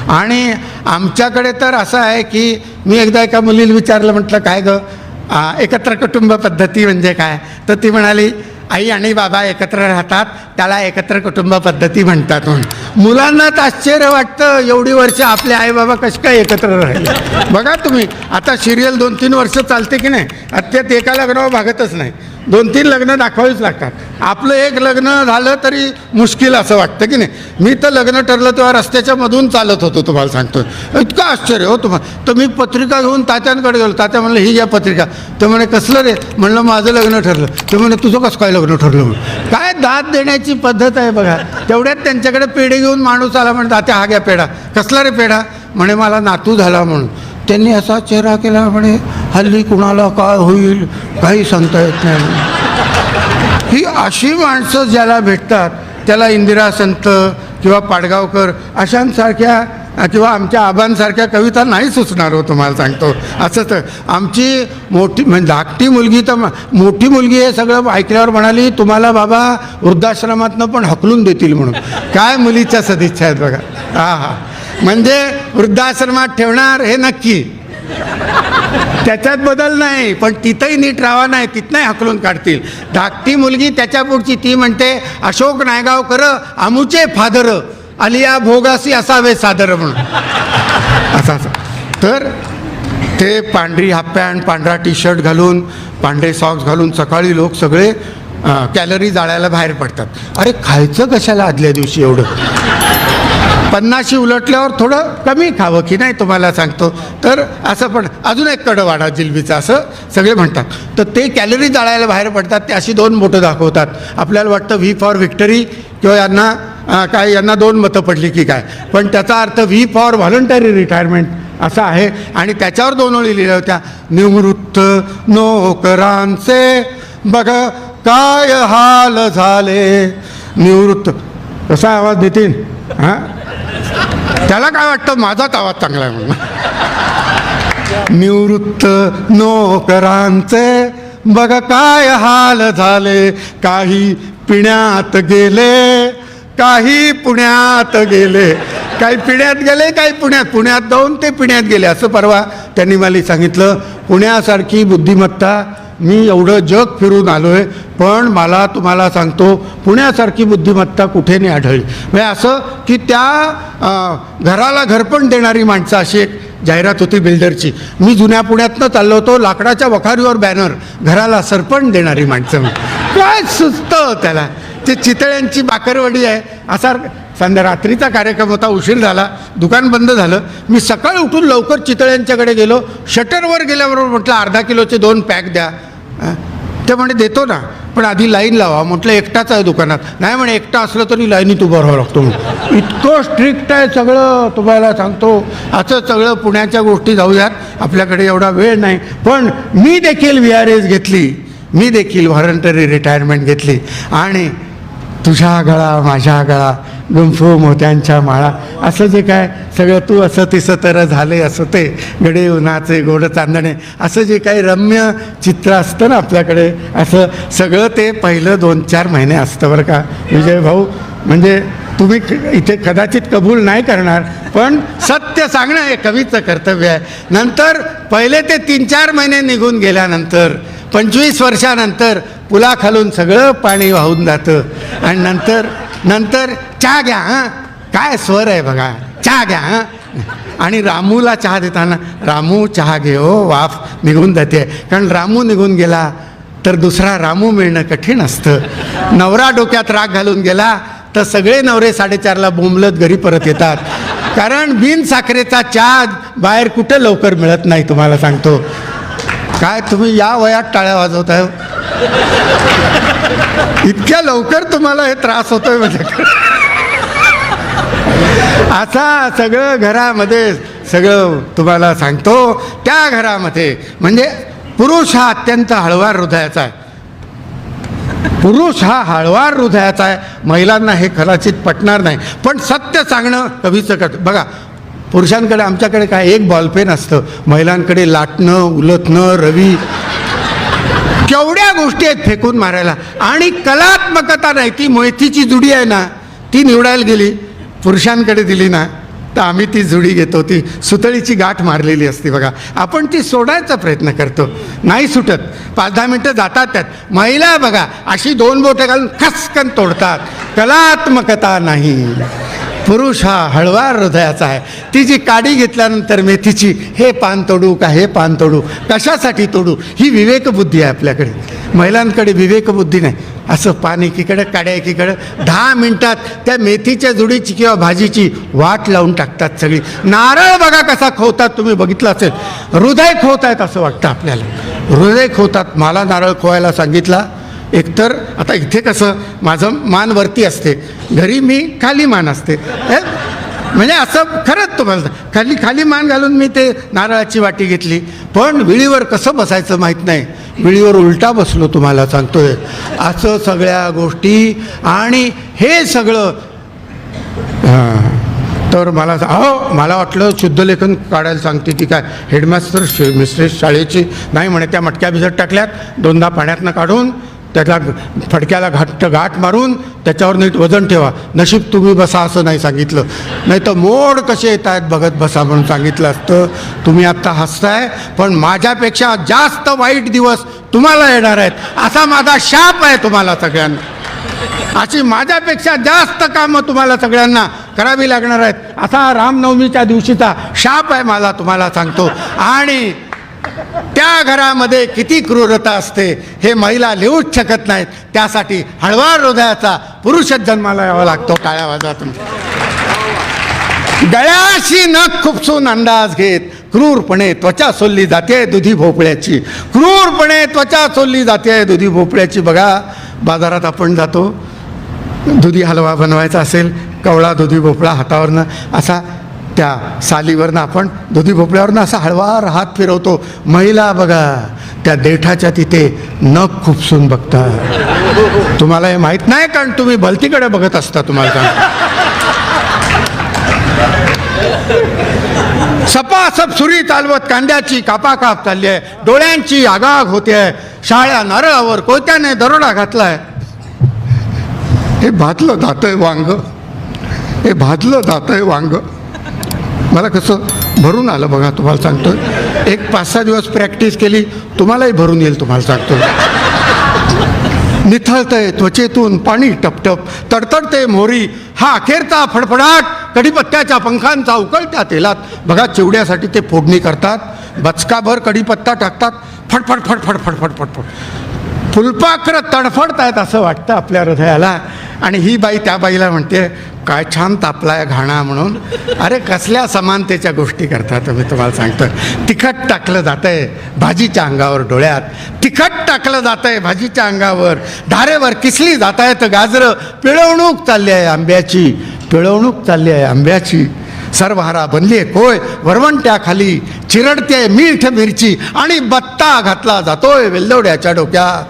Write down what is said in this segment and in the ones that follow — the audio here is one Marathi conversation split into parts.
आणि आमच्याकडे तर असं आहे की मी एकदा एका मुलीला विचारलं, म्हटलं काय गं एकत्र कुटुंब पद्धती म्हणजे काय, तर ती म्हणाली आई आणि बाबा एकत्र राहतात त्याला एकत्र कुटुंब पद्धती म्हणतात म्हणून. मुलांनाच आश्चर्य वाटतं एवढी वर्ष आपले आई बाबा कसे काय एकत्र राहिले. बघा तुम्ही आता सिरियल 2-3 वर्ष चालते की नाही, त्यात एका लग्नावर भागतच नाही, 2-3 लग्न दाखवावीच लागतात. आपलं एक लग्न झालं तरी मुश्किल असं वाटतं की नाही. मी तर लग्न ठरलं तेव्हा रस्त्याच्या मधून चालत होतो, तुम्हाला सांगतो, इतकं आश्चर्य हो तुम्हाला. तर मी पत्रिका घेऊन तात्यांकडे गेलो, तात्या म्हणलं ही घ्या पत्रिका. तर म्हणे कसलं रे, म्हणलं माझं लग्न ठरलं. ते म्हणे तुझं कसं काय लग्न ठरलं म्हणून. काय दाद देण्याची पद्धत आहे बघा. तेवढ्यात त्यांच्याकडे पेढे घेऊन माणूस आला, म्हणे तात्या हा घ्या पेढा. कसला रे पेढा, म्हणे मला नातू झाला म्हणून. त्यांनी असा चेहरा केला, म्हणे हल्ली कुणाला काय होईल काही सांगता येत नाही. ही अशी माणसं ज्याला भेटतात त्याला इंदिरा संत किंवा पाडगावकर अशांसारख्या किंवा आमच्या आबांसारख्या कविता नाही सुचणार हो, तुम्हाला सांगतो. असं तर आमची मोठी म्हणजे धाकटी मुलगी तर मोठी मुलगी हे सगळं ऐकल्यावर म्हणाली तुम्हाला बाबा वृद्धाश्रमातनं पण हकलून देतील म्हणून. काय मुलीच्या सदिच्छा आहेत बघा. हा म्हणजे वृद्धाश्रमात ठेवणार हे नक्की, त्याच्यात बदल नाही, पण तिथंही नीट राहा नाही, तिथनंही हकलून काढतील. धाकटी मुलगी त्याच्या पुढची ती म्हणते अशोक नायगावकर आमुचे फादर आलिया भोगासी असावे सादर म्हणून. असं तर ते पांढरी हाफ पॅन्ट पांढरा टी शर्ट घालून पांढरे सॉक्स घालून सकाळी लोक सगळे कॅलरी जाळायला बाहेर पडतात. अरे खायचं कशाला आदल्या दिवशी एवढं, 50शी उलटल्यावर थोडं कमी खावं की नाही, तुम्हाला सांगतो. तर असं पण अजून एक कडं वाढा जिलबीचा असं सगळे म्हणतात. तर ते कॅलरी जाळायला बाहेर पडतात, ते अशी 2 बोटं दाखवतात. आपल्याला वाटतं व्ही फॉर व्हिक्टरी किंवा यांना काय यांना 2 मतं पडली की काय, पण त्याचा अर्थ व्ही फॉर व्हॉलंटरी रिटायरमेंट असा आहे. आणि त्याच्यावर 2 ओळी लिहिल्या होत्या, निवृत्त नोकरांचे बघ काय हाल झाले. निवृत्त कसा आवाज देतील हां, त्याला काय वाटतं माझाच आवाज चांगला आहे म्हणून. निवृत्त नोकरांचे बघ काय हाल झाले, काही पिण्यात गेले काही पुण्यात गेले. काही पिण्यात गेले काही पुण्यात जाऊन ते पिण्यात गेले. असं परवा त्यांनी मला सांगितलं, पुण्यासारखी बुद्धिमत्ता मी एवढं जग फिरून आलो आहे, पण मला तुम्हाला सांगतो पुण्यासारखी बुद्धिमत्ता कुठे नाही आढळली. म्हणजे असं की त्या घराला घरपण देणारी माणसं, अशी एक जाहिरात होती बिल्डरची. मी जुन्या पुण्यातनं चाललो होतो, लाकडाच्या वखारीवर बॅनर, घराला सरपण देणारी माणसं. काय सुचतं त्याला. ते चितळ्यांची बाकरवडी आहे असा. संध्या रात्रीचा कार्यक्रम होता, उशीर झाला, दुकान बंद झालं. मी सकाळी उठून लवकर चितळ्यांच्याकडे गेलो. शटरवर गेल्याबरोबर म्हटलं अर्धा किलोचे 2 पॅक द्या. ते म्हणे देतो ना, पण आधी लाईन लावा. म्हटलं एकटाच आहे दुकानात. नाही म्हणे एकटा असलं तरी लाईनीत उभं राहावं लागतो. इतकं स्ट्रिक्ट आहे सगळं, तुम्हाला सांगतो. असं सगळं पुण्याच्या गोष्टी जाऊयात, आपल्याकडे एवढा वेळ नाही. पण मी देखील VRS घेतली, मी देखील व्हॉलंटरी रिटायरमेंट घेतली. आणि तुझ्या गळा माझ्या गळा गुंफू मोत्यांच्या माळा, असं जे काय सगळं तू असं तिसं तर झाले, असं ते गडे उन्हाचे गोड चांदणे, असं जे काही रम्य चित्र असतं ना आपल्याकडे, असं सगळं ते पहिलं 2-4 महिने असतं बरं का विजय भाऊ. म्हणजे तुम्ही इथे कदाचित कबूल नाही करणार, पण सत्य सांगणं हे कवीचं कर्तव्य आहे. नंतर पहिले ते 3-4 महिने निघून गेल्यानंतर 25 वर्षानंतर पुलाखालून सगळं पाणी वाहून जातं. आणि नंतर चहा घ्या हां, काय स्वर आहे बघा, चहा घ्या हां. आणि रामूला चहा देताना रामू चहा घे हो, वाफ निघून जाते. कारण रामू निघून गेला तर दुसरा रामू मिळणं कठीण असतं. नवरा डोक्यात राग घालून गेला तर सगळे नवरे 4:30ला बोंबलत घरी परत येतात. कारण बिन साखरेचा चहा बाहेर कुठं लवकर मिळत नाही, तुम्हाला सांगतो. काय तुम्ही या वयात टाळ्या वाजवताय, इतक्या लवकर तुम्हाला हे त्रास होतोय म्हणजे. असा सगळं घरामध्ये सगळं तुम्हाला सांगतो. त्या घरामध्ये म्हणजे पुरुष हा अत्यंत हळवार हृदयाचा आहे. पुरुष हा हळवार हृदयाचा आहे. महिलांना हे कदाचित पटणार नाही, पण सत्य सांगणं कवीचं करतं. बघा पुरुषांकडे आमच्याकडे काय एक बॉलपेन असतं, महिलांकडे लाटणं उलटणं रवी, केवढ्या गोष्टी आहेत फेकून मारायला. आणि कलात्मकता नाही, ती मोतीची जुडी आहे ना ती निवडायला गेली पुरुषांकडे दिली ना तर आम्ही ती जुडी घेतो, ती सुतळीची गाठ मारलेली असते बघा, आपण ती सोडायचा प्रयत्न करतो, नाही सुटत. 5-10 मिनटं जातात त्यात. महिला बघा अशी 2 बोटं घालून खसकन तोडतात, कलात्मकता नाही. पुरुष हा हळवार हृदयाचा आहे. ती जी काडी घेतल्यानंतर मेथीची, हे पान तोडू का हे पान तोडू, कशासाठी तोडू, ही विवेकबुद्धी आहे आपल्याकडे. महिलांकडे विवेकबुद्धी नाही. असं पान एकीकडं, काड्या एकीकडं, 10 मिनिटात त्या मेथीच्या जुडीची किंवा भाजीची वाट लावून टाकतात सगळी. नारळ बघा कसा खोवतात, तुम्ही बघितलं असेल. हृदय खोवतायत असं वाटतं आपल्याला, हृदय खोवतात. मला नारळ खोवायला सांगितला. एकतर आता इथे कसं माझं मान वरती असते, घरी मी खाली मान असते. म्हणजे असं खरंच तुम्हाला खाली मान घालून मी ते नारळाची वाटी घेतली. पण विळीवर कसं बसायचं माहीत नाही, विळीवर उलटा बसलो तुम्हाला सांगतोय. असं सगळ्या गोष्टी आणि हे सगळं. तर मला वाटलं शुद्धलेखन काढायला सांगते ती काय हेडमास्टर मिस्ट्रेस शाळेची. नाही म्हणे, त्या मटक्या भिजत टाकल्यात, 2दा पाण्यातनं काढून त्याला फडक्याला गाठ मारून त्याच्यावर नीट वजन ठेवा. नशीब तुम्ही बसा असं नाही सांगितलं, नाही तर मोड कसे येत आहेत बघत बसा म्हणून सांगितलं असतं. तुम्ही आत्ता हसताय, पण माझ्यापेक्षा जास्त वाईट दिवस तुम्हाला येणार आहेत, असा माझा शाप आहे तुम्हाला सगळ्यांना. अशी माझ्यापेक्षा जास्त कामं तुम्हाला सगळ्यांना करावी लागणार आहेत, असा रामनवमीच्या दिवशीचा शाप आहे मला, तुम्हाला सांगतो. आणि त्या घरामध्ये किती क्रूरता असते हे महिला लिहूच शकत नाहीत. त्यासाठी हळवार हृदयाचा पुरुषच जन्माला यावा लागतो. टाळ्या वाजवा तुम्ही. गळ्याशी नख खुपसून अंदाज घेत क्रूरपणे त्वचा सोलली जाते दुधी भोपळ्याची, क्रूरपणे त्वचा सोलली जाते दुधी भोपळ्याची. बघा बाजारात आपण जातो, दुधी हलवा बनवायचा असेल, कवळा दुधी भोपळा हातावरनं असा त्या सालीवरनं आपण दुधी भोपळ्यावरनं असा हळवार हात फिरवतो. महिला बघा त्या देठाच्या तिथे नख खुपसून बघतात. तुम्हाला हे माहीत नाही, कारण तुम्ही भलतीकडे बघत असता. तुम्हाला सपासप सुरी चालवत कांद्याची कापाकाप चालली आहे, डोळ्यांची आगाग होते आहे. शाळ्या नारळावर कोयत्याने दरोडा घातलाय. हे भाजलं जातंय वांग, हे भाजलं जातंय वांग. मला कसं भरून आलं बघा, तुम्हाला सांगतोय. एक 5-6 दिवस प्रॅक्टिस केली, तुम्हालाही भरून येईल, तुम्हाला सांगतोय. निथळतंय त्वचेतून पाणी टपटप, तडतडते मोहरी, हा अखेरचा फडफडाट कढीपत्त्याच्या पंखांचा उकळत्या तेलात. बघा चिवड्यासाठी ते फोडणी करतात, बचकाभर कढीपत्ता टाकतात, फडफड फडफड फडफड फडफड, फुलपाखरं तडफडतायत असं वाटतं आपल्या हृदयाला. आणि ही बाई त्या बाईला म्हणते, काय छान तापलाय घाणा म्हणून. अरे कसल्या समानतेच्या गोष्टी करता तुम्ही, तुम्हाला सांगतो. तिखट टाकलं जातंय भाजीच्या अंगावर, डोळ्यात तिखट टाकलं जातंय भाजीच्या अंगावर, धारेवर किसली जात आहेत गाजरं. पिळवणूक चालली आहे आंब्याची, पिळवणूक चालली आहे आंब्याची. सर्वहारा बनली आहे कोय वरवंट्याखाली, चिरडते मीठ मिरची आणि बत्ता घातला जातोय वेलदोड्याच्या डोक्यात.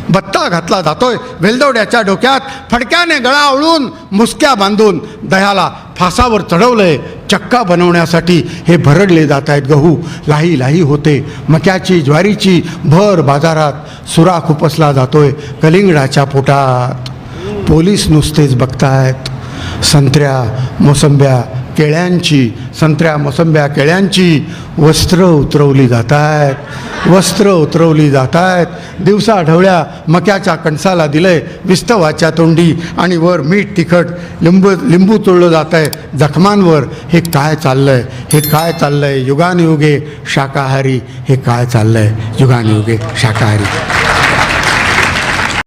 बत्ता घातला जातोय वेलदोड्याच्या डोक्यात. फडक्याने गळा आवळून मुसक्या बांधून दह्याला फासावर चढवलंय. चक्का बनवण्यासाठी हे भरडले जात आहेत गहू. लाही लाही होते मक्याची ज्वारीची. भर बाजारात सुरा खुपसला जातोय कलिंगडाच्या पोटात. पोलीस नुसतेच बघतायत. संत्र्या मोसंब्या केळ्यांची, संत्र्या मोसंब्या केळ्यांची वस्त्र उतरवली जात आहेत, वस्त्र उतरवली जात आहेत. दिवसा ढवळ्या मक्याच्या कणसाला दिलंय विस्तवाच्या तोंडी आणि वर मीठ तिखट लिंबू चोळलं जात आहे जखमांवर. हे काय चाललंय, हे काय चाललंय. युगानुयुगे शाकाहारी, हे काय चाललंय युगानुयुगे शाकाहारी.